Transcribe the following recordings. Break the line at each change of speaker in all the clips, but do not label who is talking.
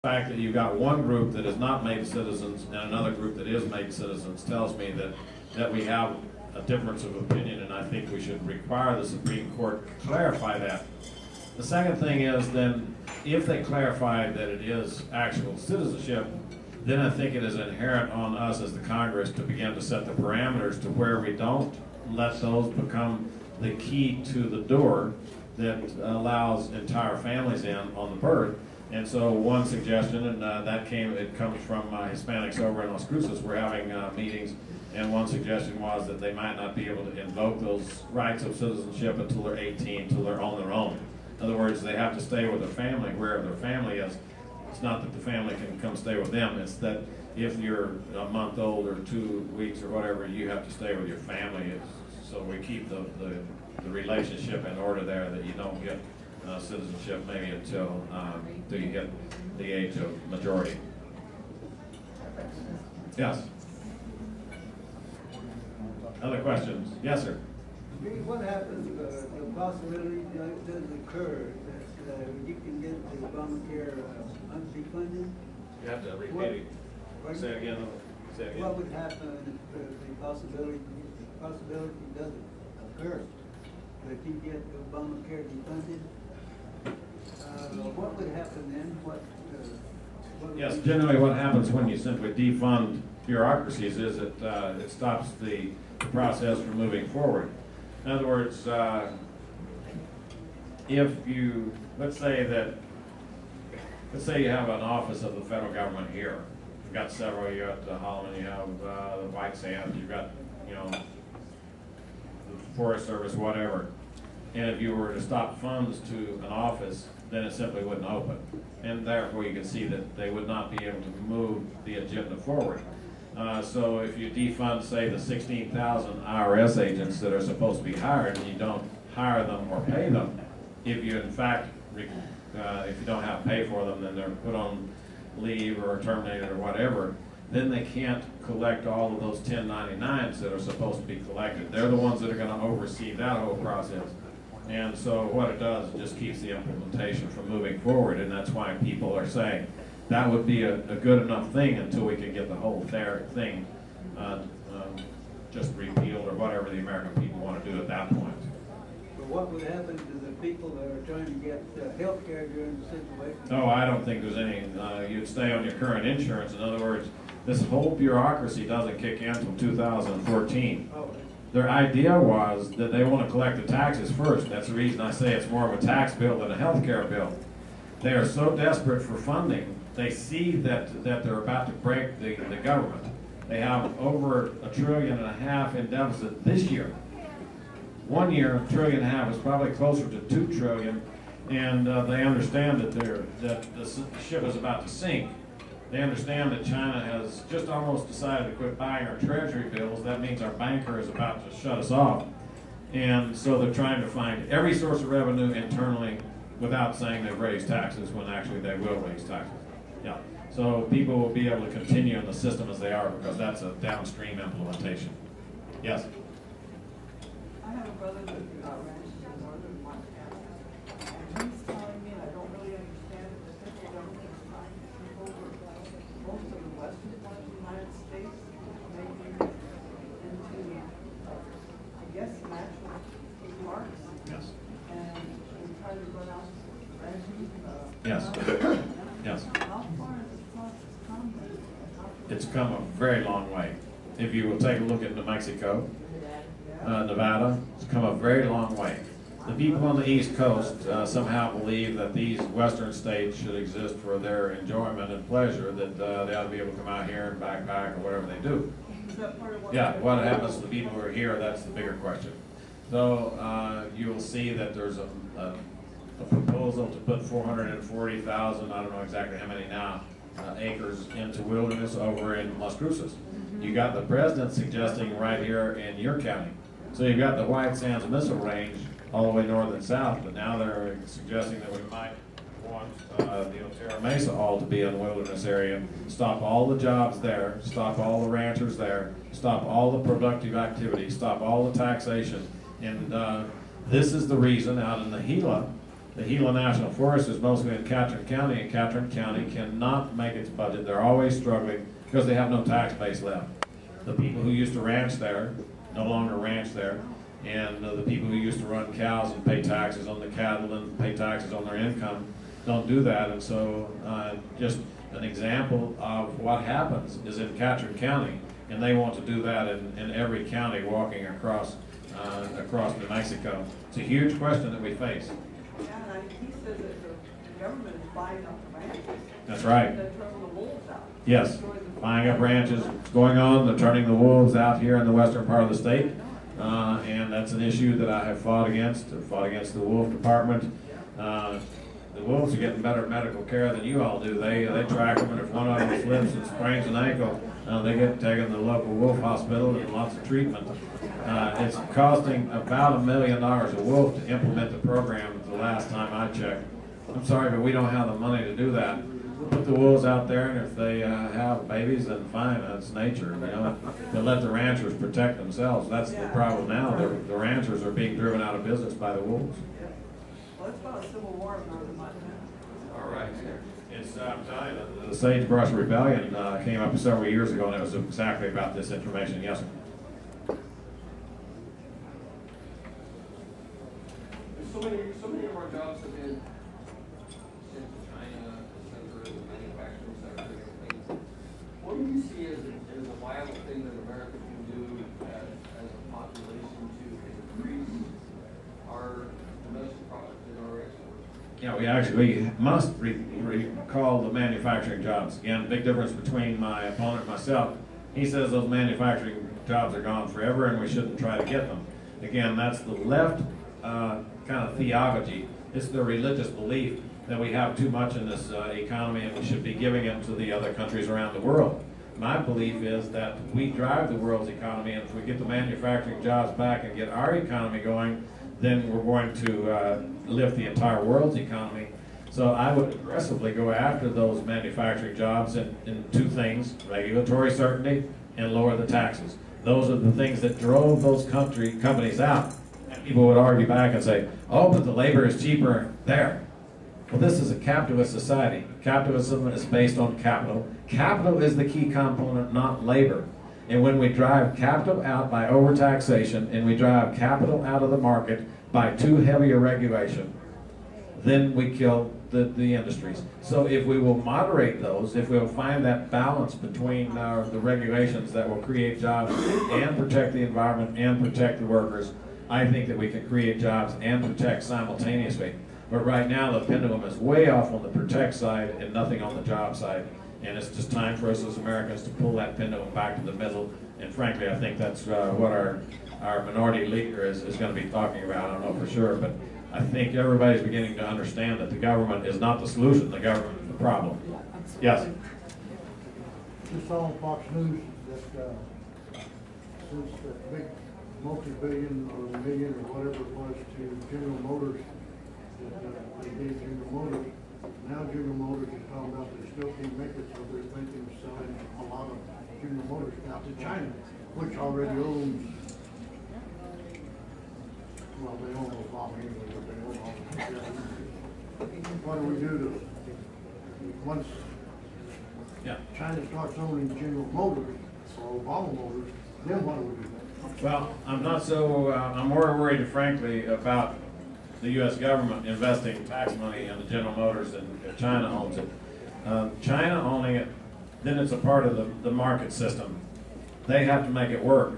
The fact that you've got one group that is not made citizens and another group that is made citizens tells me that we have a difference of opinion, and I think we should require the Supreme Court to clarify that. The second thing is then, if they clarify that it is actual citizenship, then I think it is inherent on us as the Congress to begin to set the parameters to where we don't let those become the key to the door that allows entire families in on the birth. And so one suggestion, and it comes from Hispanics over in Las Cruces. We're having meetings, and one suggestion was that they might not be able to invoke those rights of citizenship until they're 18, until they're on their own. In other words, they have to stay with their family, wherever their family is. It's not that the family can come stay with them, it's that if you're a month old or 2 weeks or whatever, you have to stay with your family. So we keep the relationship in order there, that you don't get citizenship maybe until you hit the age of majority. Yes. Other questions? Yes, sir.
What happens, the possibility does occur that you can get the Obamacare undefunded?
You have to repeat it. Say it again. Say it again.
What would happen if the possibility doesn't occur, that you get Obamacare defunded? What would happen then?
Yes, generally what happens when you simply defund bureaucracies is it stops the process from moving forward. In other words, if you, let's say you have an office of the federal government here. You've got several, you got Holloman, you have the White Sands, you've got, the Forest Service, whatever. And if you were to stop funds to an office, then it simply wouldn't open. And therefore you can see that they would not be able to move the agenda forward. So if you defund, say, the 16,000 IRS agents that are supposed to be hired, and you don't hire them or pay them, if you in fact, if you don't have to pay for them, then they're put on leave or terminated or whatever, then they can't collect all of those 1099s that are supposed to be collected. They're the ones that are going to oversee that whole process. And so what it does, it just keeps the implementation from moving forward, and that's why people are saying that would be a good enough thing until we can get the whole thing just repealed or whatever the American people want to do at that point.
But what would happen to the people that are trying to get health care during the situation?
No, I don't think there's any, you'd stay on your current insurance. In other words, this whole bureaucracy doesn't kick in until 2014.
Oh.
Their idea was that they want to collect the taxes first. That's the reason I say it's more of a tax bill than a health care bill. They are so desperate for funding, they see that they're about to break the government. They have over $1.5 trillion in deficit this year. 1 year, $1.5 trillion is probably closer to $2 trillion, and they understand that the ship is about to sink. They understand that China has just almost decided to quit buying our treasury bills. That means our banker is about to shut us off. And so they're trying to find every source of revenue internally without saying they've raised taxes, when actually they will raise taxes. Yeah. So people will be able to continue in the system as they are, because that's a downstream implementation. Yes?
I have a brother that ranches in northern Montana, and he's telling me, and I don't really understand it, the federal government is trying to take over most of the western part of the United States, making it into, I guess, natural parks.
Yes.
And try to run out ranches.
Yes. Yes.
How far has this process come?
It's come a very long way. If you will take a look at New Mexico, Nevada, it's come a very long way. The people on the East Coast somehow believe that these western states should exist for their enjoyment and pleasure, that they ought to be able to come out here and backpack or whatever they do.
Is that part of what?
Yeah, what happens to the people who are here, that's the bigger question. So you will see that there's a proposal to put 440,000, I don't know exactly how many now, acres into wilderness over in Las Cruces. You got the president suggesting right here in your county. So you've got the White Sands Missile Range all the way north and south, but now they're suggesting that we might want the Otero Mesa all to be in the wilderness area, stop all the jobs there, stop all the ranchers there, stop all the productive activity, stop all the taxation. And this is the reason out in the Gila The Gila National Forest is mostly in Catron County, and Catron County cannot make its budget. They're always struggling because they have no tax base left. The people who used to ranch there no longer ranch there, and the people who used to run cows and pay taxes on the cattle and pay taxes on their income don't do that. And so just an example of what happens is in Catron County, and they want to do that in every county walking across New Mexico. It's a huge question that we face.
Yeah, and he says that the government is buying up the ranches.
That's right.
They're turning the wolves out.
Yes, buying up ranches, it's going on. They're turning the wolves out here in the western part of the state, and that's an issue that I have fought against. I've fought against the wolf department. The wolves are getting better medical care than you all do. They track them, and if one of them slips and sprains an ankle, they get taken to the local wolf hospital and lots of treatment. It's costing about $1 million a wolf to implement the program the last time I checked. I'm sorry, but we don't have the money to do that. Put the wolves out there, and if they have babies, then fine, that's nature, you know. But let the ranchers protect themselves. That's the problem now. The ranchers are being driven out of business by the wolves.
Well, it's about a civil war in northern Montana.
All right. It's, I'm telling you, the Sagebrush Rebellion came up several years ago, and it was exactly about this information. Yes, sir.
So many of our jobs have been sent to China, et cetera, the manufacturing sector and things. What do you see as a viable thing that America can do as a population to increase our domestic product and our exports?
Yeah, we actually must recall the manufacturing jobs. Again, big difference between my opponent and myself. He says those manufacturing jobs are gone forever and we shouldn't try to get them. Again, that's the left kind of theology. It's the religious belief that we have too much in this economy and we should be giving it to the other countries around the world. My belief is that we drive the world's economy, and if we get the manufacturing jobs back and get our economy going, then we're going to lift the entire world's economy. So I would aggressively go after those manufacturing jobs in two things: regulatory certainty and lower the taxes. Those are the things that drove those companies out. And people would argue back and say, oh, but the labor is cheaper there. Well, this is a capitalist society. Capitalism is based on capital. Capital is the key component, not labor. And when we drive capital out by overtaxation and we drive capital out of the market by too heavy a regulation, then we kill the industries. So if we will moderate those, if we'll find that balance between the regulations that will create jobs and protect the environment and protect the workers, I think that we can create jobs and protect simultaneously. But right now the pendulum is way off on the protect side and nothing on the job side. And it's just time for us as Americans to pull that pendulum back to the middle. And frankly, I think that's what our minority leader is going to be talking about. I don't know for sure, but I think everybody's beginning to understand that the government is not the solution, the government is the problem. Yes?
Just saw on Fox News that since the big multi-billion or million or whatever it was to General Motors, that they gave General Motors, now General Motors is talking about they still can't make it, so they're thinking of selling a lot of General Motors out to China, which already owns, well, they own a lot anyway, but they own all the shares. What do we do to, once China starts owning General Motors or Obama Motors, then what do we do?
Well, I'm not so, I'm more worried, frankly, about the U.S. government investing tax money into General Motors than if China owns it. China owning it, then it's a part of the market system. They have to make it work.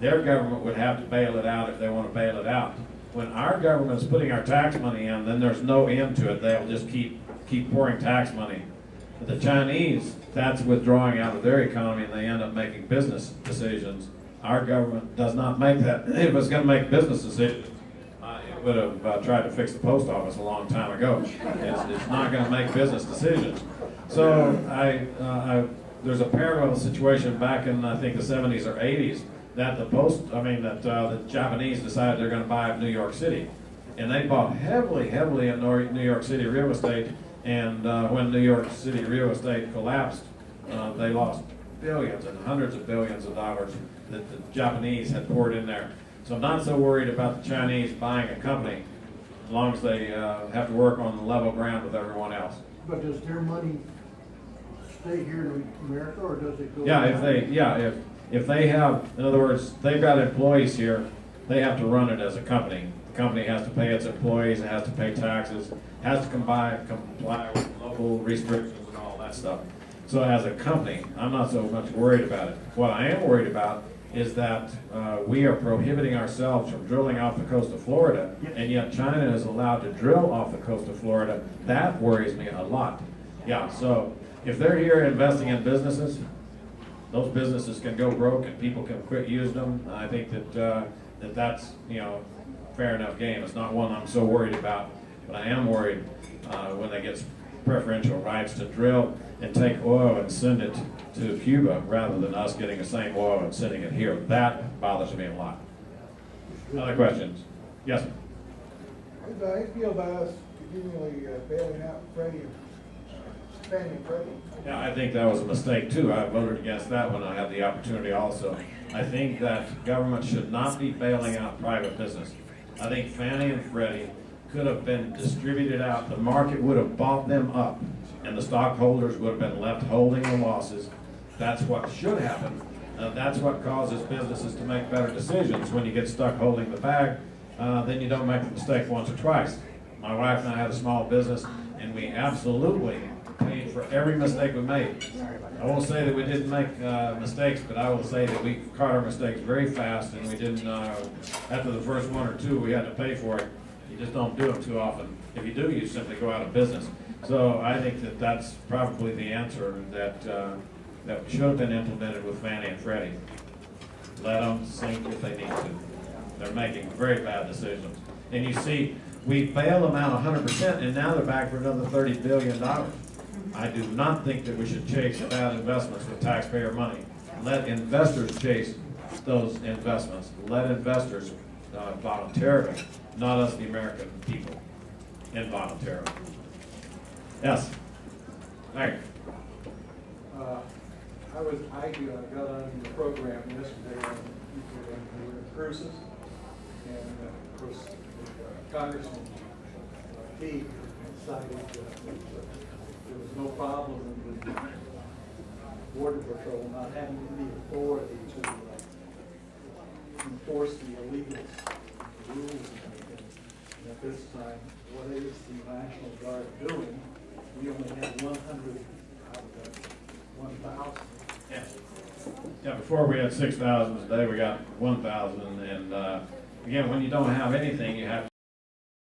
Their government would have to bail it out if they want to bail it out. When our government is putting our tax money in, then there's no end to it. They'll just keep pouring tax money. But the Chinese, that's withdrawing out of their economy and they end up making business decisions. Our government does not make that. If it was going to make business decisions, it would have tried to fix the post office a long time ago. It's not going to make business decisions. So there's a parallel situation back in, I think, the 70s or 80s that the Japanese decided they're going to buy up New York City. And they bought heavily in New York City real estate. And when New York City real estate collapsed, they lost billions and hundreds of billions of dollars that the Japanese had poured in there. So I'm not so worried about the Chinese buying a company. as long as they have to work on the level ground with everyone else.
But does their money stay here in America, or does it go?
If they have, in other words, they've got employees here, they have to run it as a company. The company has to pay its employees, it has to pay taxes, has to comply with local restrictions and all that stuff. So as a company, I'm not so much worried about it. What I am worried about is that we are prohibiting ourselves from drilling off the coast of Florida, and yet China is allowed to drill off the coast of Florida. That worries me a lot. Yeah, so if they're here investing in businesses, those businesses can go broke and people can quit using them. I think that that's, you know, fair enough game. It's not one I'm so worried about, but I am worried when they get preferential rights to drill and take oil and send it to Cuba rather than us getting the same oil and sending it here. That bothers me a lot. Other questions? Yes, sir.
How do you feel about us continually bailing out Fannie and Freddie?
Yeah, I think that was a mistake too. I voted against that when I had the opportunity also. I think that government should not be bailing out private business. I think Fannie and Freddie could have been distributed out. The market would have bought them up, and the stockholders would have been left holding the losses. That's what should happen. That's what causes businesses to make better decisions. When you get stuck holding the bag, then you don't make the mistake once or twice. My wife and I had a small business, and we absolutely paid for every mistake we made. I won't say that we didn't make mistakes, but I will say that we caught our mistakes very fast, and we didn't, after the first one or two, we had to pay for it. You just don't do them too often. If you do, you simply go out of business. So I think that that's probably the answer that that should have been implemented with Fannie and Freddie. Let them sink if they need to. They're making very bad decisions. And you see, we bailed them out 100%, and now they're back for another $30 billion. I do not think that we should chase bad investments with taxpayer money. Let investors chase those investments. Let investors voluntarily, not us, the American people, involuntarily. Yes. Thank you.
I got on the program yesterday on cruises, and of course, Congressman Teague decided that there was no problem with Border Patrol not having any authority to enforce the illegal rules and everything. And at this time, what is the National Guard doing? We only have 100 out of that 1,000.
Yeah. Yeah, before we had 6,000, today we got 1,000, and again, when you don't have anything, you have